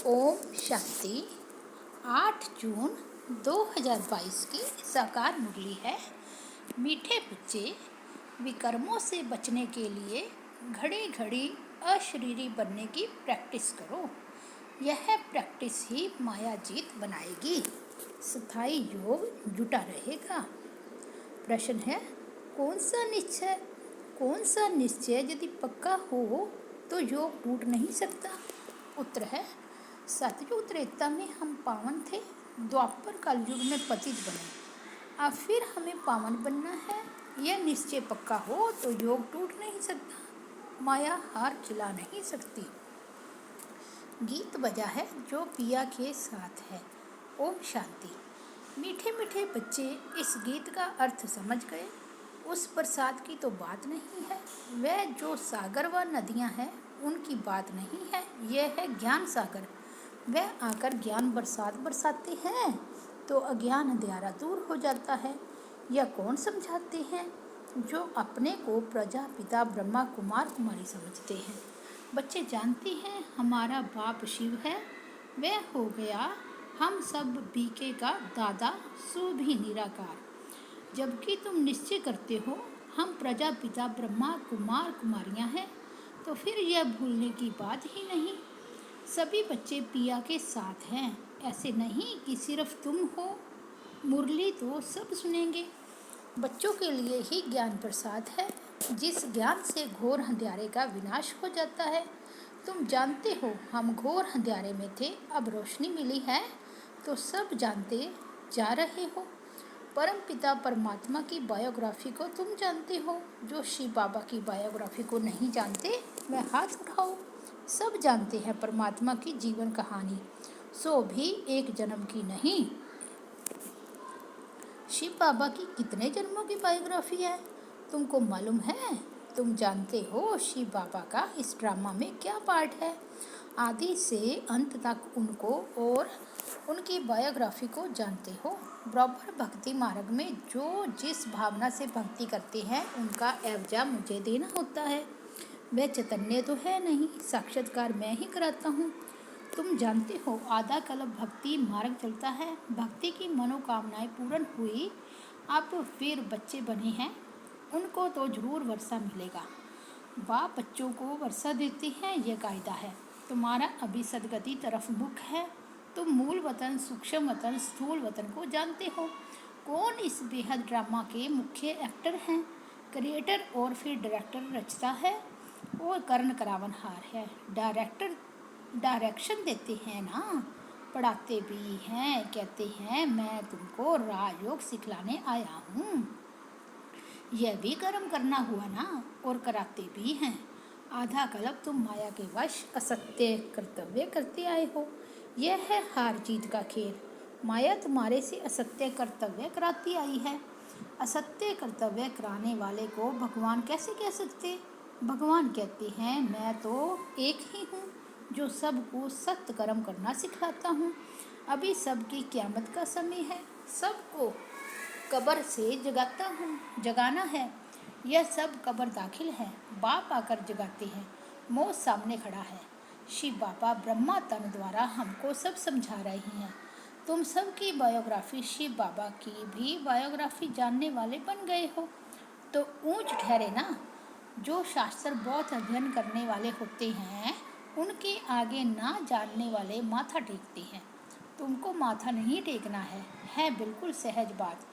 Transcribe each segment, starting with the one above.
ओम शांति। 8 जून 2022 की साकार मुरली है। मीठे बच्चे, विकर्मों से बचने के लिए घड़ी घड़ी अशरीरी बनने की प्रैक्टिस करो। यह प्रैक्टिस ही माया जीत बनाएगी। स्थायी योग जुटा रहेगा। प्रश्न है, कौन सा निश्चय यदि पक्का हो तो योग टूट नहीं सकता? उत्तर है, सतयुग त्रेता में हम पावन थे, द्वापर कलयुग में पतित बने। अब फिर हमें पावन बनना है। यह निश्चय पक्का हो तो योग टूट नहीं सकता, माया हार खिला नहीं सकती। गीत बजा है जो पिया के साथ है। ओम शांति। मीठे मीठे बच्चे इस गीत का अर्थ समझ गए। उस प्रसाद की तो बात नहीं है, वह जो सागर व नदियाँ हैं उनकी बात नहीं है। यह है ज्ञान सागर। वह आकर ज्ञान बरसाते हैं तो अज्ञान अंधियारा दूर हो जाता है। यह कौन समझाते हैं? जो अपने को प्रजापिता ब्रह्मा कुमार कुमारी समझते हैं। बच्चे जानते हैं हमारा बाप शिव है, वह हो गया हम सब बीके का दादा, सो भी निराकार। जबकि तुम निश्चय करते हो हम प्रजापिता ब्रह्मा कुमार कुमारियाँ हैं, तो फिर यह भूलने की बात ही नहीं। सभी बच्चे पिया के साथ हैं। ऐसे नहीं कि सिर्फ तुम हो। मुरली तो सब सुनेंगे। बच्चों के लिए ही ज्ञान प्रसाद है, जिस ज्ञान से घोर अंधियारे का विनाश हो जाता है। तुम जानते हो हम घोर अंधियारे में थे, अब रोशनी मिली है तो सब जानते जा रहे हो। परम पिता परमात्मा की बायोग्राफी को तुम जानते हो। जो शिव बाबा की बायोग्राफी को नहीं जानते वह हाथ उठाओ। सब जानते हैं परमात्मा की जीवन कहानी, सो भी एक जन्म की नहीं। शिव बाबा की कितने जन्मों की बायोग्राफी है तुमको मालूम है? तुम जानते हो शिव बाबा का इस ड्रामा में क्या पार्ट है? आदि से अंत तक उनको और उनकी बायोग्राफी को जानते हो। बराबर भक्ति मार्ग में जो जिस भावना से भक्ति करते हैं उनका एवजा मुझे देना होता है। वह चैतन्य तो है नहीं, साक्षात्कार मैं ही कराता हूँ। तुम जानते हो आधा कल्प भक्ति मार्ग चलता है। भक्ति की मनोकामनाएं पूर्ण हुई, अब फिर बच्चे बने हैं, उनको तो जरूर वर्षा मिलेगा। बाप बच्चों को वर्षा देते हैं, यह कायदा है। तुम्हारा अभी सदगति तरफ मुख है। तुम मूल वतन, सूक्ष्म वतन, स्थूल वतन को जानते हो। कौन इस बेहद ड्रामा के मुख्य एक्टर हैं? क्रिएटर और फिर डायरेक्टर रचता है और कर्ण करावनहार है। डायरेक्शन देते हैं ना, पढ़ाते भी हैं। कहते हैं मैं तुमको राजयोग सिखलाने आया हूँ। यह भी कर्म करना हुआ ना, और कराते भी हैं। आधा कल्प तुम माया के वश असत्य कर्तव्य करते आए हो। यह है हार जीत का खेल। माया तुम्हारे से असत्य कर्तव्य कराती आई है। असत्य कर्तव्य कराने वाले को भगवान कैसे कह सकते? भगवान कहते हैं मैं तो एक ही हूँ जो सबको सत्य कर्म करना सिखाता हूँ। अभी सबकी क़यामत का समय है, सबको कब्र से जगाना है। यह सब कब्र दाखिल है, बाप आकर जगाते हैं। मौत सामने खड़ा है। शिव बाबा ब्रह्मा तन द्वारा हमको सब समझा रहे हैं। तुम सब की बायोग्राफी शिव बाबा की भी बायोग्राफी जानने वाले बन गए हो तो ऊंच ठहरे ना। जो शास्त्र बहुत अध्ययन करने वाले होते हैं उनके आगे ना जानने वाले माथा टेकते हैं। तुमको माथा नहीं टेकना है बिल्कुल सहज बात।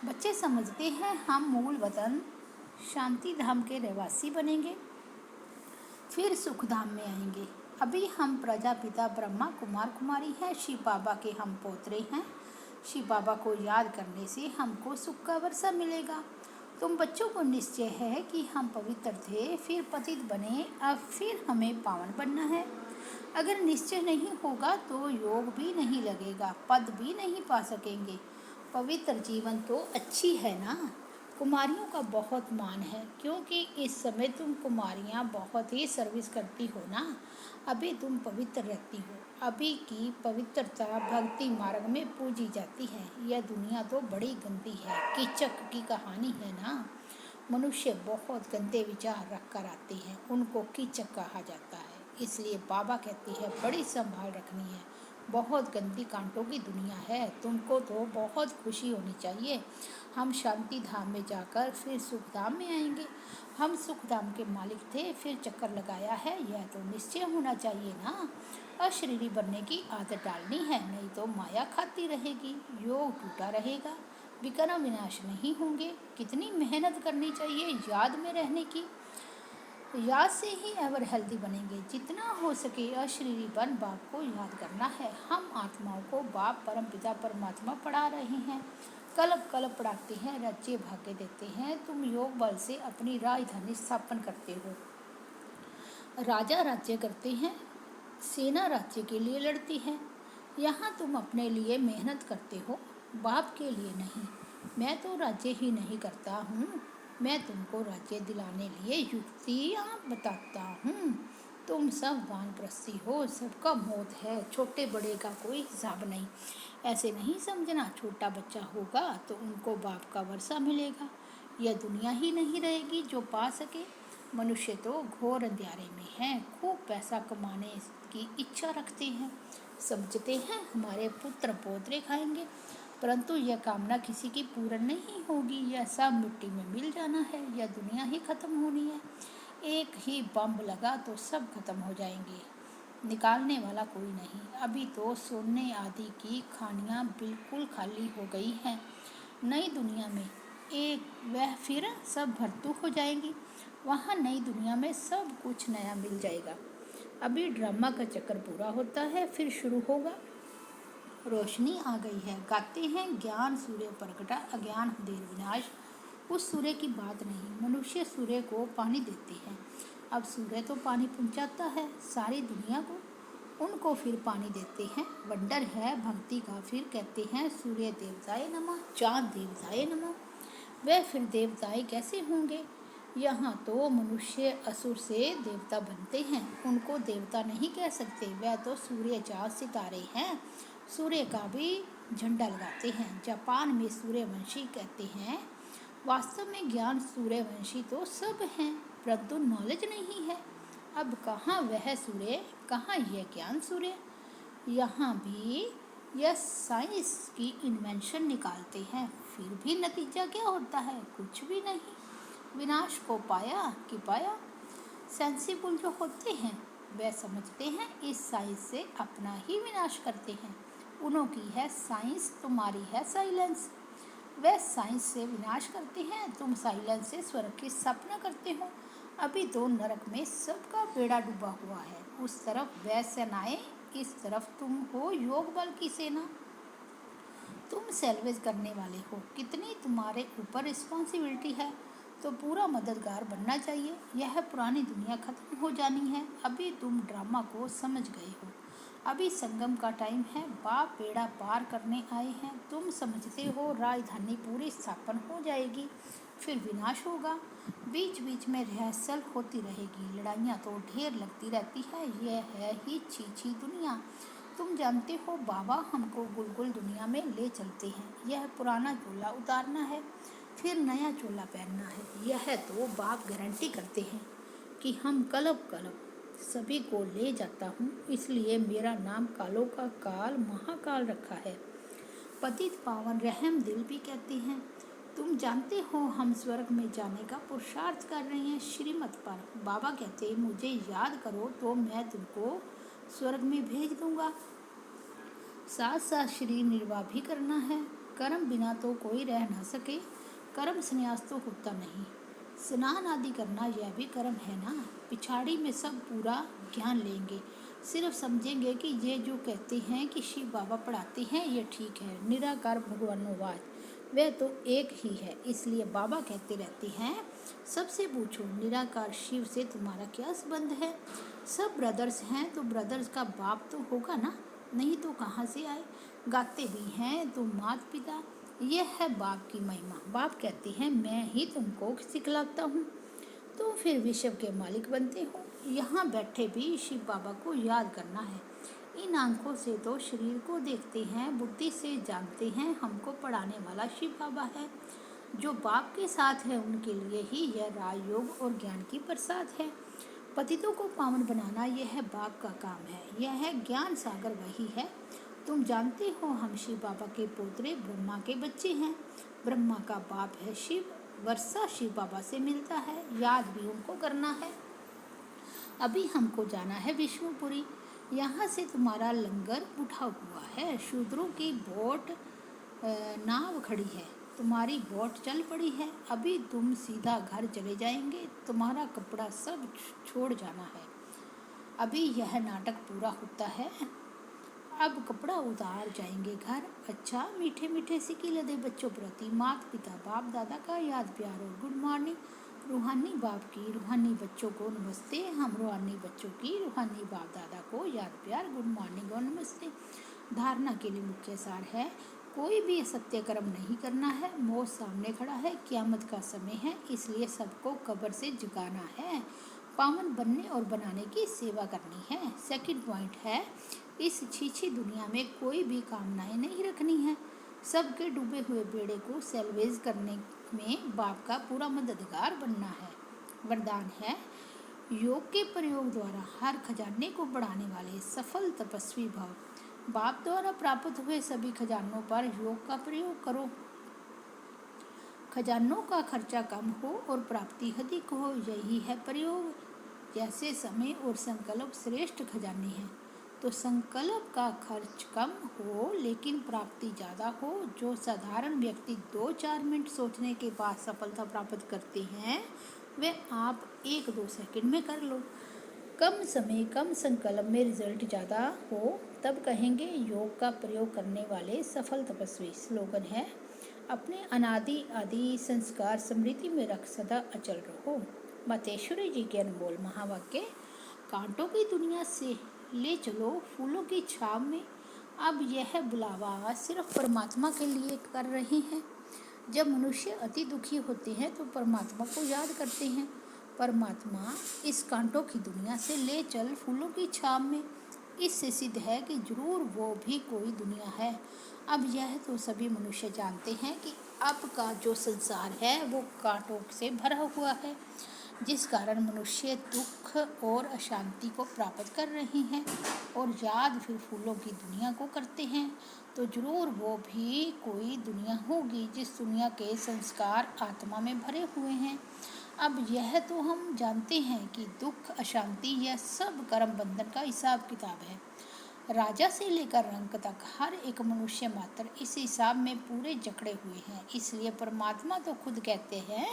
बच्चे समझते हैं हम मूल वतन शांति धाम के रहवासी बनेंगे, फिर सुख धाम में आएंगे। अभी हम प्रजापिता ब्रह्मा कुमार कुमारी हैं, शिव बाबा के हम पोतरे हैं। शिव बाबा को याद करने से हमको सुख का वर्षा मिलेगा। तुम बच्चों को निश्चय है कि हम पवित्र थे, फिर पतित बने, अब फिर हमें पावन बनना है। अगर निश्चय नहीं होगा तो योग भी नहीं लगेगा, पद भी नहीं पा सकेंगे। पवित्र जीवन तो अच्छी है ना। कुमारियों का बहुत मान है, क्योंकि इस समय तुम कुमारियाँ बहुत ही सर्विस करती हो ना। अभी तुम पवित्र रहती हो। अभी की पवित्रता भक्ति मार्ग में पूजी जाती है। यह दुनिया तो बड़ी गंदी है, कीचक की कहानी है ना। मनुष्य बहुत गंदे विचार रख कर आते हैं, उनको कीचक कहा जाता है। इसलिए बाबा कहते हैं बड़ी संभाल रखनी है। बहुत गंदी कांटों की दुनिया है, तुमको तो बहुत खुशी होनी चाहिए। हम शांति धाम में जाकर फिर सुख धाम में आएंगे। हम सुख धाम के मालिक थे, फिर चक्कर लगाया है, यह तो निश्चय होना चाहिए ना। अशरीरी बनने की आदत डालनी है, नहीं तो माया खाती रहेगी, योग टूटा रहेगा, विक्रम विनाश नहीं होंगे। कितनी मेहनत करनी चाहिए याद में रहने की। याद से ही एवर हेल्दी बनेंगे। जितना हो सके अशरीरी बन बाप को याद करना है। हम आत्माओं को बाप परमपिता परमात्मा पढ़ा रहे हैं, कल्प कल्प पढ़ाते हैं, राज्य भाग्य देते हैं। तुम योग बल से अपनी राजधानी स्थापन करते हो। राजा राज्य करते हैं, सेना राज्य के लिए लड़ती है। यहाँ तुम अपने लिए मेहनत करते हो, बाप के लिए नहीं। मैं तो राज्य ही नहीं करता हूँ, मैं तुमको राज्य दिलाने लिए युक्तियाँ बताता हूँ। तुम सब वानप्रस्थी हो, सबका मौत है, छोटे बड़े का कोई हिसाब नहीं। ऐसे नहीं समझना, छोटा बच्चा होगा तो उनको बाप का वर्षा मिलेगा। यह दुनिया ही नहीं रहेगी जो पा सके। मनुष्य तो घोर अंधियारे में है, खूब पैसा कमाने की इच्छा रखते हैं, समझते हैं हमारे पुत्र पोतरे खाएंगे, परंतु यह कामना किसी की पूर्ण नहीं होगी। यह सब मिट्टी में मिल जाना है, यह दुनिया ही खत्म होनी है। एक ही बम लगा तो सब खत्म हो जाएंगे, निकालने वाला कोई नहीं। अभी तो सोने आदि की खानियाँ बिल्कुल खाली हो गई हैं। नई दुनिया में एक वह फिर सब भरतू हो जाएंगी। वहाँ नई दुनिया में सब कुछ नया मिल जाएगा। अभी ड्रामा का चक्कर पूरा होता है, फिर शुरू होगा। रोशनी आ गई है, गाते हैं ज्ञान सूर्य प्रगटा, अज्ञान देर विनाश। उस सूर्य की बात नहीं, मनुष्य सूर्य को पानी देते हैं। अब सूर्य तो पानी पहुंचाता है सारी दुनिया को, उनको फिर पानी देते हैं। वंडर है भक्ति का, फिर कहते हैं सूर्य देवताए नमः, चाँद देवताए नमः। वे फिर देवताए कैसे होंगे? यहाँ तो मनुष्य असुर से देवता बनते हैं, उनको देवता नहीं कह सकते। वह तो सूर्य चाँद सितारे हैं, सूर्य का भी झंडा लगाते हैं। जापान में सूर्यवंशी कहते हैं। वास्तव में ज्ञान सूर्यवंशी तो सब हैं, परंतु नॉलेज नहीं है। अब कहाँ वह सूर्य, कहाँ यह ज्ञान सूर्य? यहाँ भी यह साइंस की इन्वेंशन निकालते हैं, फिर भी नतीजा क्या होता है? कुछ भी नहीं। विनाश को पाया कि पाया। सेंसिबल जो होते हैं वे समझते हैं इस साइंस से अपना ही विनाश करते हैं। उन्हों की है साइंस, तुम्हारी है साइलेंस। वे साइंस से विनाश करते हैं, तुम साइलेंस से स्वर्ग की स्थापना करते हो। अभी तो नरक में सबका बेड़ा डूबा हुआ है। उस तरफ वह सेनाएं, इस तरफ तुम हो योग बल की सेना। तुम सैल्वेज करने वाले हो, कितनी तुम्हारे ऊपर रिस्पॉन्सिबिलिटी है, तो पूरा मददगार बनना चाहिए। यह पुरानी दुनिया खत्म हो जानी है। अभी तुम ड्रामा को समझ गए हो, अभी संगम का टाइम है। बाप बेड़ा पार करने आए हैं। तुम समझते हो राजधानी पूरी स्थापन हो जाएगी, फिर विनाश होगा। बीच बीच में रिहर्सल होती रहेगी, लड़ाइयाँ तो ढेर लगती रहती है। यह है ही छीछी दुनिया। तुम जानते हो बाबा हमको गुलगुल दुनिया में ले चलते हैं। यह पुराना चोला उतारना है, फिर नया चोला पहनना है। यह तो बाप गारंटी करते हैं कि हम कलब कलब सभी को ले जाता हूँ, इसलिए मेरा नाम कालों का काल महाकाल रखा है। पतित पावन रहम दिल भी कहते हैं। तुम जानते हो हम स्वर्ग में जाने का पुरुषार्थ कर रहे हैं श्रीमत पर। बाबा कहते मुझे याद करो तो मैं तुमको स्वर्ग में भेज दूंगा। साथ साथ शरीर निर्वाह भी करना है, कर्म बिना तो कोई रह ना सके। कर्म संन्यास तो होता नहीं, स्नान आदि करना यह भी कर्म है ना। पिछाड़ी में सब पूरा ज्ञान लेंगे, सिर्फ समझेंगे कि ये जो कहते हैं कि शिव बाबा पढ़ाते हैं ये ठीक है। निराकार भगवानोवाद वह तो एक ही है, इसलिए बाबा कहते रहते हैं सबसे पूछो निराकार शिव से तुम्हारा क्या संबंध है। सब ब्रदर्स हैं तो ब्रदर्स का बाप तो होगा ना, नहीं तो कहाँ से आए। गाते भी हैं तो माता पिता, यह है बाप की महिमा। बाप कहते हैं मैं ही तुमको सिखलाता हूँ, तुम फिर विश्व के मालिक बनते हो। यहाँ बैठे भी शिव बाबा को याद करना है। इन आंखों से तो शरीर को देखते हैं, बुद्धि से जानते हैं हमको पढ़ाने वाला शिव बाबा है। जो बाप के साथ है उनके लिए ही यह राजयोग और ज्ञान की प्रसाद है। पतितों को पावन बनाना यह है बाप का काम है। यह है ज्ञान सागर वही है। तुम जानते हो हम शिव बाबा के पोतरे ब्रह्मा के बच्चे हैं। ब्रह्मा का बाप है शिव। वर्षा शिव बाबा से मिलता है, याद भी उनको करना है। अभी हमको जाना है विष्णुपुरी। यहाँ से तुम्हारा लंगर उठा हुआ है। शूद्रों की बोट नाव खड़ी है, तुम्हारी बोट चल पड़ी है। अभी तुम सीधा घर चले जाएंगे, तुम्हारा कपड़ा सब छोड़ जाना है। अभी यह नाटक पूरा होता है, अब कपड़ा उतार जाएंगे घर। अच्छा, मीठे मीठे सिक्के लदे बच्चों प्रति माता पिता बाप दादा का याद प्यार और गुड मॉर्निंग। रूहानी बाप की रूहानी बच्चों को नमस्ते। हम रूहानी बच्चों की रूहानी बाप दादा को याद प्यार, गुड मॉर्निंग और नमस्ते। धारणा के लिए मुख्य सार है, कोई भी असत्य कर्म नहीं करना है। मौत सामने खड़ा है, क़यामत का समय है, इसलिए सबको कब्र से जगाना है। पावन बनने और बनाने की सेवा करनी है। सेकंड पॉइंट है, इस छीछी दुनिया में कोई भी कामनाएं नहीं रखनी है। सबके डूबे हुए बेड़े को सैल्वेज करने में बाप का पूरा मददगार बनना है। वरदान है, योग के प्रयोग द्वारा हर खजाने को बढ़ाने वाले सफल तपस्वी भव। बाप द्वारा प्राप्त हुए सभी खजानों पर योग का प्रयोग करो। खजानों का खर्चा कम हो और प्राप्ति अधिक हो, यही है प्रयोग। जैसे समय और संकल्प श्रेष्ठ खजाने हैं, तो संकल्प का खर्च कम हो लेकिन प्राप्ति ज़्यादा हो। जो साधारण व्यक्ति 2-4 मिनट सोचने के बाद सफलता प्राप्त करते हैं, वे आप 1-2 सेकंड में कर लो। कम समय कम संकल्प में रिजल्ट ज़्यादा हो, तब कहेंगे योग का प्रयोग करने वाले सफल तपस्वी। स्लोगन है, अपने अनादि आदि संस्कार स्मृति में रख सदा अचल रहो। मातेश्वरी जी के अनमोल महावाक्य, कांटों की दुनिया से ले चलो फूलों की छाव में। अब यह बुलावा सिर्फ परमात्मा के लिए कर रहे हैं। जब मनुष्य अति दुखी होते हैं तो परमात्मा को याद करते हैं। परमात्मा इस कांटों की दुनिया से ले चल फूलों की छाव में, इससे सिद्ध है कि जरूर वो भी कोई दुनिया है। अब यह तो सभी मनुष्य जानते हैं कि अब का जो संसार है वो कांटों से भरा हुआ है, जिस कारण मनुष्य दुख और अशांति को प्राप्त कर रहे हैं और याद फिर फूलों की दुनिया को करते हैं। तो जरूर वो भी कोई दुनिया होगी जिस दुनिया के संस्कार आत्मा में भरे हुए हैं। अब यह तो हम जानते हैं कि दुख अशांति यह सब कर्म बंधन का हिसाब किताब है। राजा से लेकर रंक तक हर एक मनुष्य मात्र इस हिसाब में पूरे जकड़े हुए हैं। इसलिए परमात्मा तो खुद कहते हैं,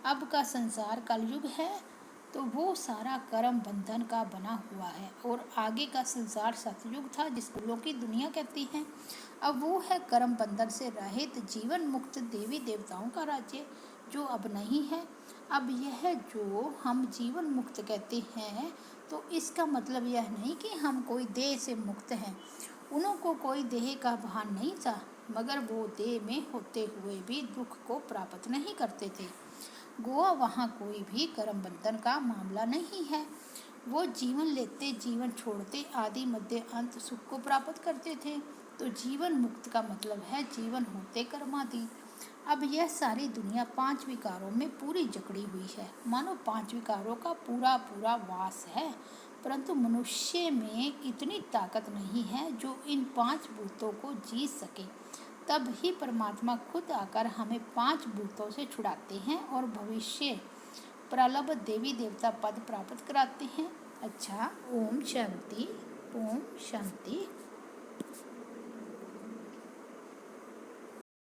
अब का संसार कलयुग है, तो वो सारा कर्म बंधन का बना हुआ है। और आगे का संसार सतयुग था, जिसको लोग की दुनिया कहती हैं। अब वो है कर्म बंधन से रहित जीवन मुक्त देवी देवताओं का राज्य, जो अब नहीं है। अब यह जो हम जीवन मुक्त कहते हैं, तो इसका मतलब यह नहीं कि हम कोई देह से मुक्त हैं। उनको कोई देह का भान नहीं था, मगर वो देह में होते हुए भी दुख को प्राप्त नहीं करते थे। गोवा वहाँ कोई भी कर्म बंधन का मामला नहीं है। वो जीवन लेते, जीवन छोड़ते, आदि मध्य अंत सुख को प्राप्त करते थे। तो जीवन मुक्त का मतलब है जीवन होते कर्मादि। अब यह सारी दुनिया 5 विकारों में पूरी जकड़ी हुई है, मानो 5 विकारों का पूरा पूरा वास है। परंतु मनुष्य में इतनी ताकत नहीं है जो इन 5 भूतों को जीत सके। तब ही परमात्मा खुद आकर हमें 5 भूतों से छुड़ाते हैं और भविष्य प्रलभ देवी देवता पद प्राप्त कराते हैं। अच्छा, ओम शांति, ओम शांति।